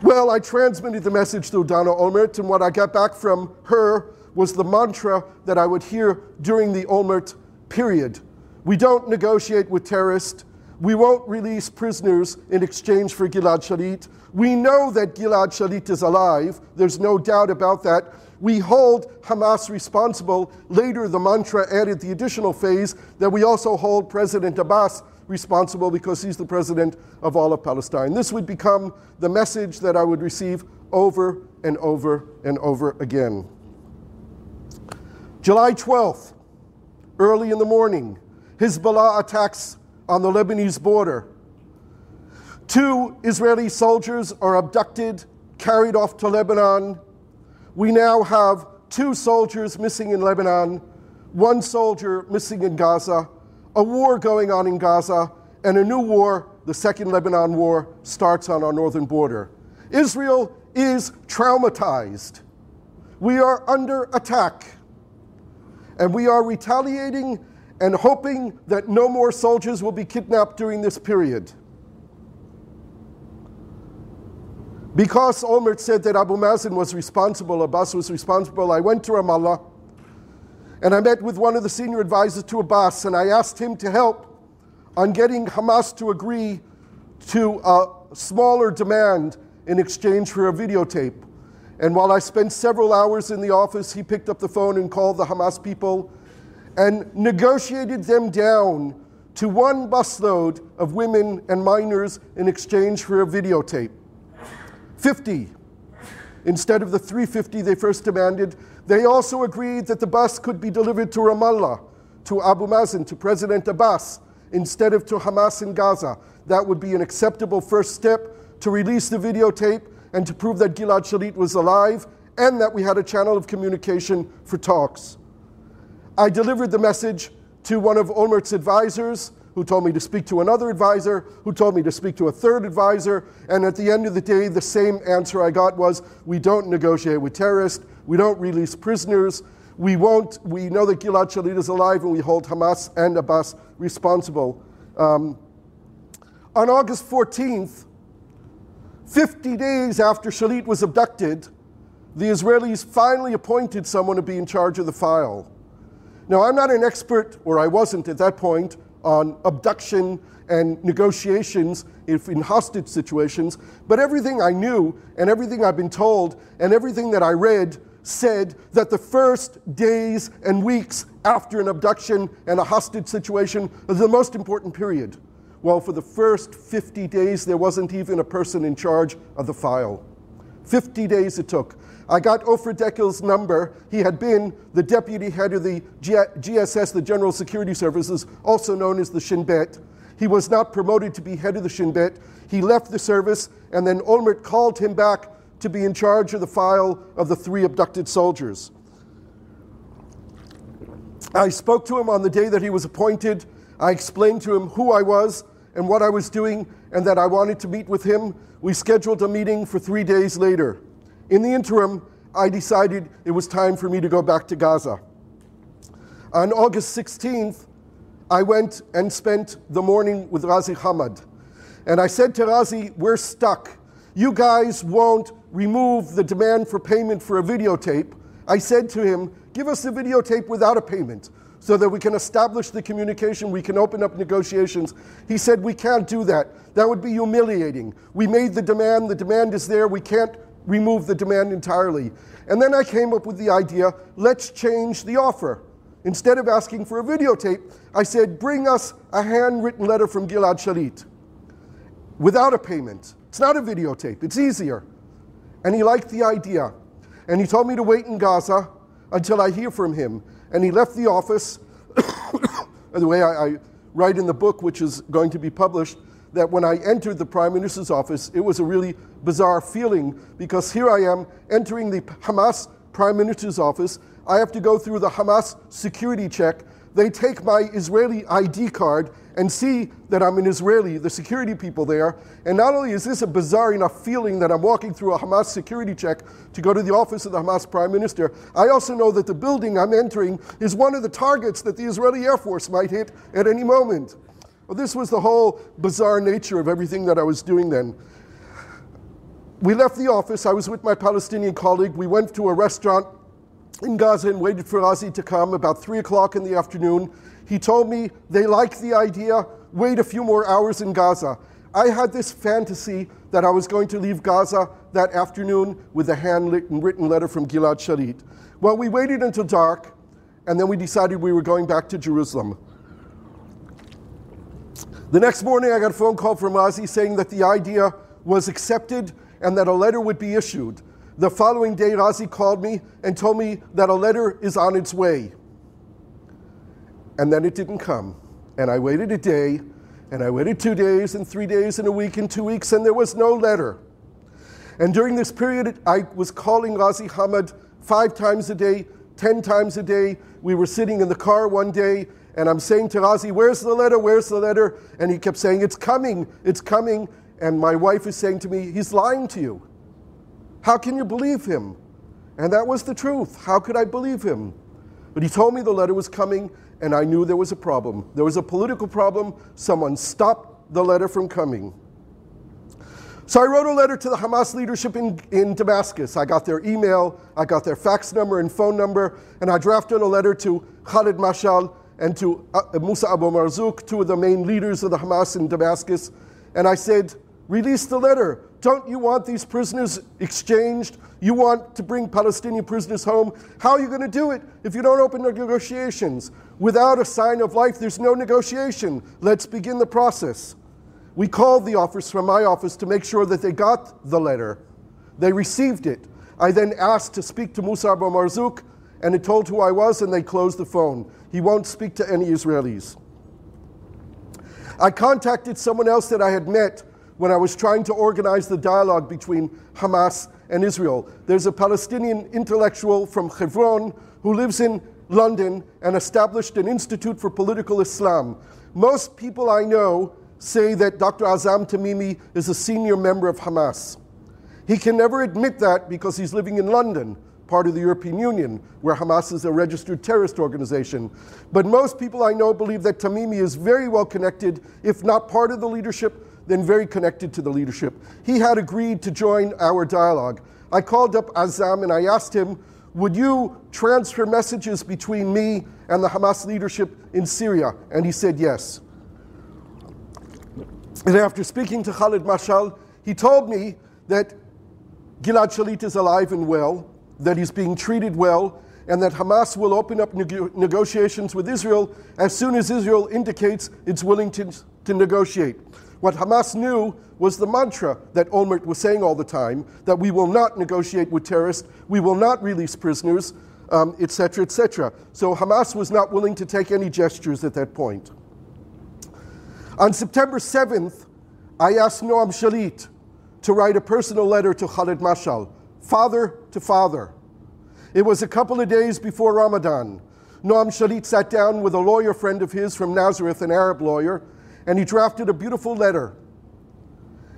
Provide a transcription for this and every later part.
Well, I transmitted the message to Donna Olmert, and what I got back from her was the mantra that I would hear during the Olmert period. We don't negotiate with terrorists. We won't release prisoners in exchange for Gilad Shalit. We know that Gilad Shalit is alive. There's no doubt about that. We hold Hamas responsible. Later, the mantra added the additional phase that we also hold President Abbas responsible because he's the president of all of Palestine. This would become the message that I would receive over and over and over again. July 12th, early in the morning, Hezbollah attacks on the Lebanese border. 2 Israeli soldiers are abducted, carried off to Lebanon. We now have 2 soldiers missing in Lebanon, 1 soldier missing in Gaza, a war going on in Gaza, and a new war, the Second Lebanon War, starts on our northern border. Israel is traumatized. We are under attack. And we are retaliating and hoping that no more soldiers will be kidnapped during this period. Because Olmert said that Abu Mazen was responsible, Abbas was responsible, I went to Ramallah and I met with one of the senior advisors to Abbas, and I asked him to help on getting Hamas to agree to a smaller demand in exchange for a videotape. And while I spent several hours in the office, he picked up the phone and called the Hamas people and negotiated them down to 1 busload of women and minors in exchange for a videotape. 50 instead of the 350 they first demanded. They also agreed that the bus could be delivered to Ramallah, to Abu Mazen, to President Abbas, instead of to Hamas in Gaza. That would be an acceptable first step to release the videotape and to prove that Gilad Shalit was alive and that we had a channel of communication for talks. I delivered the message to one of Olmert's advisors, who told me to speak to another advisor, who told me to speak to a third advisor, and at the end of the day, the same answer I got was, we don't negotiate with terrorists, we don't release prisoners, we know that Gilad Shalit is alive, and we hold Hamas and Abbas responsible. On August 14th, 50 days after Shalit was abducted, the Israelis finally appointed someone to be in charge of the file. Now, I'm not an expert, or I wasn't at that point, on abduction and negotiations in hostage situations, but everything I knew and everything I've been told and everything that I read said that the first days and weeks after an abduction and a hostage situation is the most important period. Well, for the first 50 days, there wasn't even a person in charge of the file. 50 days it took. I got Ofer Deckel's number. He had been the deputy head of the GSS, the General Security Services, also known as the Shin Bet. He was not promoted to be head of the Shin Bet. He left the service, and then Olmert called him back to be in charge of the file of the 3 abducted soldiers. I spoke to him on the day that he was appointed. I explained to him who I was and what I was doing, and that I wanted to meet with him. We scheduled a meeting for 3 days later. In the interim, I decided it was time for me to go back to Gaza. On August 16th, I went and spent the morning with Razi Hamad. And I said to Razi, we're stuck. You guys won't remove the demand for payment for a videotape. I said to him, give us a videotape without a payment so that we can establish the communication, we can open up negotiations. He said, we can't do that. That would be humiliating. We made the demand is there, we can't remove the demand entirely. And then I came up with the idea, let's change the offer. Instead of asking for a videotape, I said, bring us a handwritten letter from Gilad Shalit without a payment. It's not a videotape, it's easier. And he liked the idea. And he told me to wait in Gaza until I hear from him. And he left the office. By the way, I write in the book, which is going to be published, that when I entered the Prime Minister's office, it was a really bizarre feeling, because here I am entering the Hamas Prime Minister's office. I have to go through the Hamas security check. They take my Israeli ID card and see that I'm an Israeli, the security people there. And not only is this a bizarre enough feeling that I'm walking through a Hamas security check to go to the office of the Hamas Prime Minister, I also know that the building I'm entering is one of the targets that the Israeli Air Force might hit at any moment. Well, this was the whole bizarre nature of everything that I was doing then. We left the office. I was with my Palestinian colleague. We went to a restaurant in Gaza and waited for Razi to come about 3 o'clock in the afternoon. He told me they liked the idea, wait a few more hours in Gaza. I had this fantasy that I was going to leave Gaza that afternoon with a handwritten letter from Gilad Shalit. Well, we waited until dark, and then we decided we were going back to Jerusalem. The next morning, I got a phone call from Razi saying that the idea was accepted and that a letter would be issued. The following day, Razi called me and told me that a letter is on its way. And then it didn't come. And I waited a day, and I waited 2 days, and 3 days, and a week, and 2 weeks, and there was no letter. And during this period, I was calling Razi Hamad 5 times a day, 10 times a day. We were sitting in the car one day, and I'm saying to Razi, where's the letter, where's the letter? And he kept saying, it's coming, it's coming. And my wife is saying to me, he's lying to you. How can you believe him? And that was the truth. How could I believe him? But he told me the letter was coming, and I knew there was a problem. There was a political problem. Someone stopped the letter from coming. So I wrote a letter to the Hamas leadership in Damascus. I got their email, I got their fax number and phone number, and I drafted a letter to Khalid Mashal and to Musa Abu Marzouk, 2 of the main leaders of the Hamas in Damascus. And I said, release the letter. Don't you want these prisoners exchanged? You want to bring Palestinian prisoners home? How are you going to do it if you don't open negotiations? Without a sign of life, there's no negotiation. Let's begin the process. We called the office from my office to make sure that they got the letter. They received it. I then asked to speak to Musa Abu Marzouk, and it told who I was, and they closed the phone. He won't speak to any Israelis. I contacted someone else that I had met when I was trying to organize the dialogue between Hamas and Israel. There's a Palestinian intellectual from Hebron who lives in London and established an Institute for Political Islam. Most people I know say that Dr. Azam Tamimi is a senior member of Hamas. He can never admit that because he's living in London, part of the European Union, where Hamas is a registered terrorist organization. But most people I know believe that Tamimi is very well connected, if not part of the leadership, then very connected to the leadership. He had agreed to join our dialogue. I called up Azam and I asked him, would you transfer messages between me and the Hamas leadership in Syria? And he said yes. And after speaking to Khalid Mashal, he told me that Gilad Shalit is alive and well, that he's being treated well, and that Hamas will open up negotiations with Israel as soon as Israel indicates it's willing to negotiate. What Hamas knew was the mantra that Olmert was saying all the time, that we will not negotiate with terrorists, we will not release prisoners, etc., etc. So Hamas was not willing to take any gestures at that point. On September 7th, I asked Noam Shalit to write a personal letter to Khalid Mashal, father to father. It was a couple of days before Ramadan. Noam Shalit sat down with a lawyer friend of his from Nazareth, an Arab lawyer, and he drafted a beautiful letter.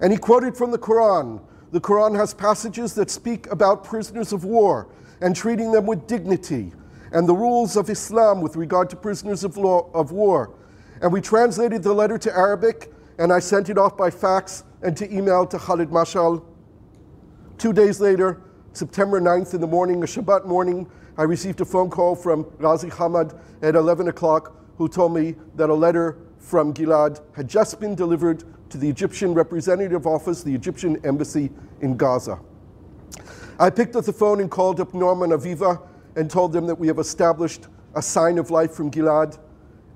And he quoted from the Quran. The Quran has passages that speak about prisoners of war and treating them with dignity, and the rules of Islam with regard to prisoners of war. And we translated the letter to Arabic, and I sent it off by fax and to email to Khalid Mashal. 2 days later, September 9th in the morning, a Shabbat morning, I received a phone call from Razi Hamad at 11 o'clock, who told me that a letter from Gilad had just been delivered to the Egyptian representative office, the Egyptian embassy in Gaza. I picked up the phone and called up Norm and Aviva and told them that we have established a sign of life from Gilad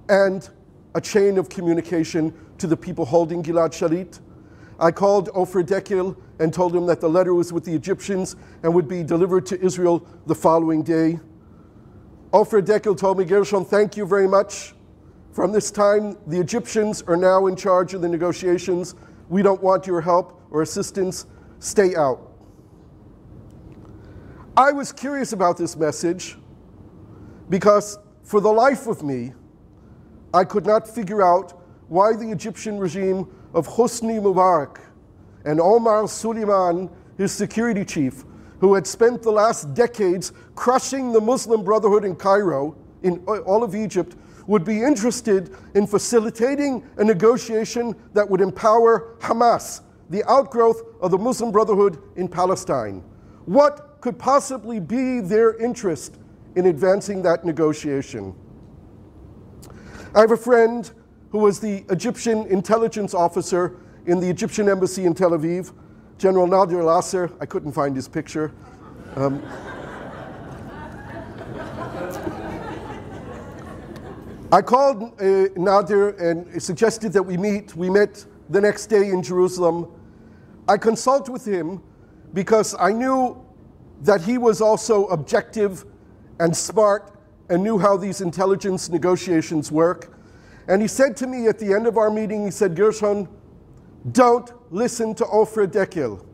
and a chain of communication to the people holding Gilad Shalit. I called Ofer Dekel and told him that the letter was with the Egyptians and would be delivered to Israel the following day. Ofer Dekel told me, Gershon, thank you very much. From this time, the Egyptians are now in charge of the negotiations. We don't want your help or assistance. Stay out. I was curious about this message because for the life of me, I could not figure out why the Egyptian regime of Hosni Mubarak and Omar Suleiman, his security chief, who had spent the last decades crushing the Muslim Brotherhood in Cairo, in all of Egypt, would be interested in facilitating a negotiation that would empower Hamas, the outgrowth of the Muslim Brotherhood in Palestine. What could possibly be their interest in advancing that negotiation? I have a friend who was the Egyptian intelligence officer in the Egyptian embassy in Tel Aviv, General Nadir al-Asser. I couldn't find his picture. I called Nadir and suggested that we meet. We met the next day in Jerusalem. I consulted with him because I knew that he was also objective and smart and knew how these intelligence negotiations work. And he said to me at the end of our meeting, he said, Gershon, don't listen to Ofra Dekil.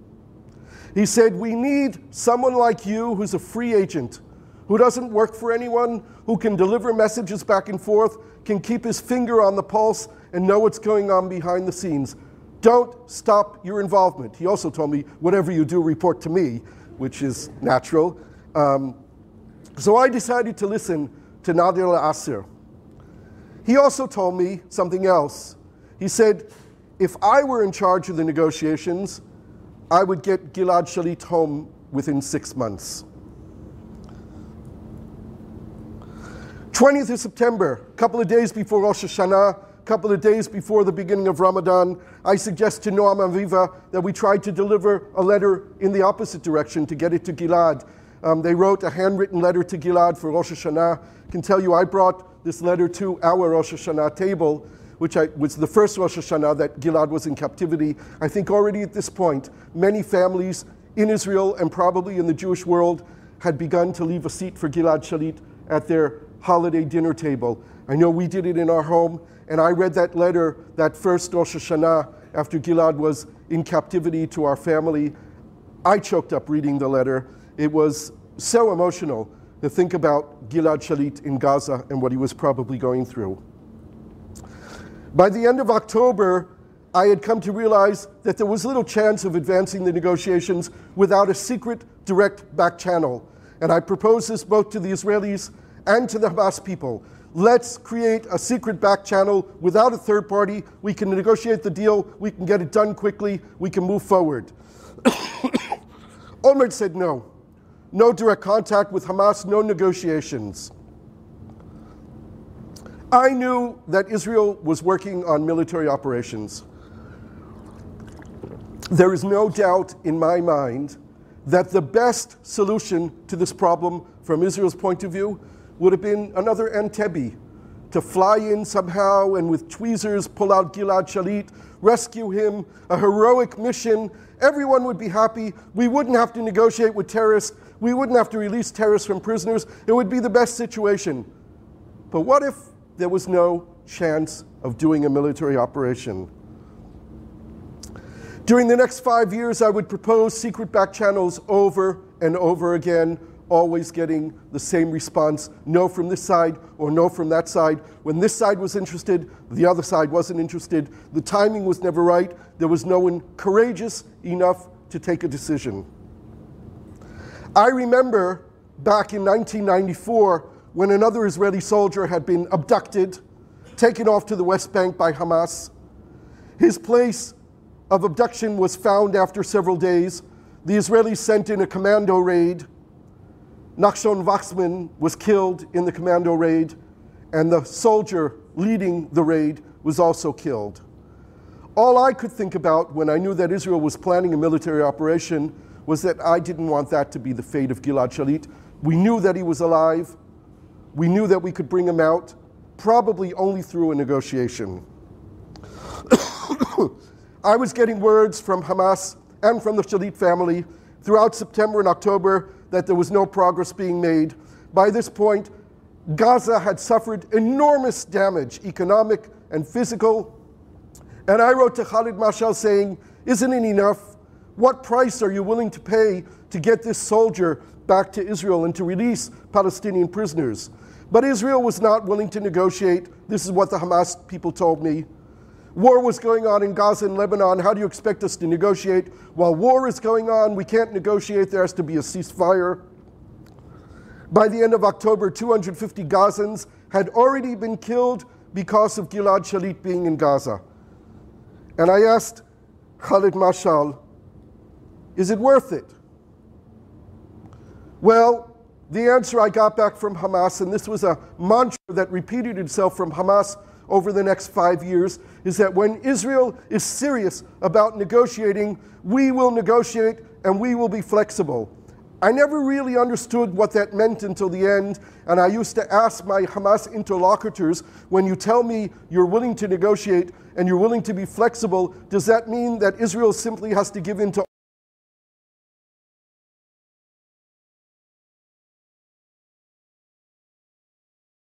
He said, we need someone like you who's a free agent, who doesn't work for anyone, who can deliver messages back and forth, can keep his finger on the pulse and know what's going on behind the scenes. Don't stop your involvement. He also told me, whatever you do, report to me, which is natural. So I decided to listen to Nadir al-Asser. He also told me something else. He said, if I were in charge of the negotiations, I would get Gilad Shalit home within 6 months. 20th of September, a couple of days before Rosh Hashanah, a couple of days before the beginning of Ramadan, I suggest to Noam Aviva that we try to deliver a letter in the opposite direction to get it to Gilad. They wrote a handwritten letter to Gilad for Rosh Hashanah. I can tell you I brought this letter to our Rosh Hashanah table, which was the first Rosh Hashanah that Gilad was in captivity. I think already at this point, many families in Israel and probably in the Jewish world had begun to leave a seat for Gilad Shalit at their holiday dinner table. I know we did it in our home, and I read that letter that first Rosh Hashanah after Gilad was in captivity to our family. I choked up reading the letter. It was so emotional to think about Gilad Shalit in Gaza and what he was probably going through. By the end of October, I had come to realize that there was little chance of advancing the negotiations without a secret, direct back channel. And I proposed this both to the Israelis and to the Hamas people. Let's create a secret back channel without a third party. We can negotiate the deal. We can get it done quickly. We can move forward. Olmert said no. No direct contact with Hamas, no negotiations. I knew that Israel was working on military operations. There is no doubt in my mind that the best solution to this problem from Israel's point of view would have been another Entebbe, to fly in somehow and with tweezers pull out Gilad Shalit, rescue him, a heroic mission. Everyone would be happy. We wouldn't have to negotiate with terrorists. We wouldn't have to release terrorists from prisoners. It would be the best situation. But what if there was no chance of doing a military operation? During the next 5 years, I would propose secret back channels over and over again, always getting the same response, no from this side or no from that side. When this side was interested, the other side wasn't interested. The timing was never right. There was no one courageous enough to take a decision. I remember back in 1994 when another Israeli soldier had been abducted, taken off to the West Bank by Hamas. His place of abduction was found after several days. The Israelis sent in a commando raid. Nachshon Wachsman was killed in the commando raid, and the soldier leading the raid was also killed. All I could think about when I knew that Israel was planning a military operation was that I didn't want that to be the fate of Gilad Shalit. We knew that he was alive. We knew that we could bring him out, probably only through a negotiation. I was getting words from Hamas and from the Shalit family throughout September and October that there was no progress being made. By this point, Gaza had suffered enormous damage, economic and physical. And I wrote to Khalid Mashal saying, isn't it enough? What price are you willing to pay to get this soldier back to Israel and to release Palestinian prisoners? But Israel was not willing to negotiate. This is what the Hamas people told me. War was going on in Gaza and Lebanon. How do you expect us to negotiate? While war is going on, we can't negotiate. There has to be a ceasefire. By the end of October, 250 Gazans had already been killed because of Gilad Shalit being in Gaza. And I asked Khalid Mashal, is it worth it? Well, the answer I got back from Hamas, and this was a mantra that repeated itself from Hamas over the next 5 years, is that when Israel is serious about negotiating, we will negotiate and we will be flexible. I never really understood what that meant until the end, and I used to ask my Hamas interlocutors, when you tell me you're willing to negotiate and you're willing to be flexible, does that mean that Israel simply has to give in to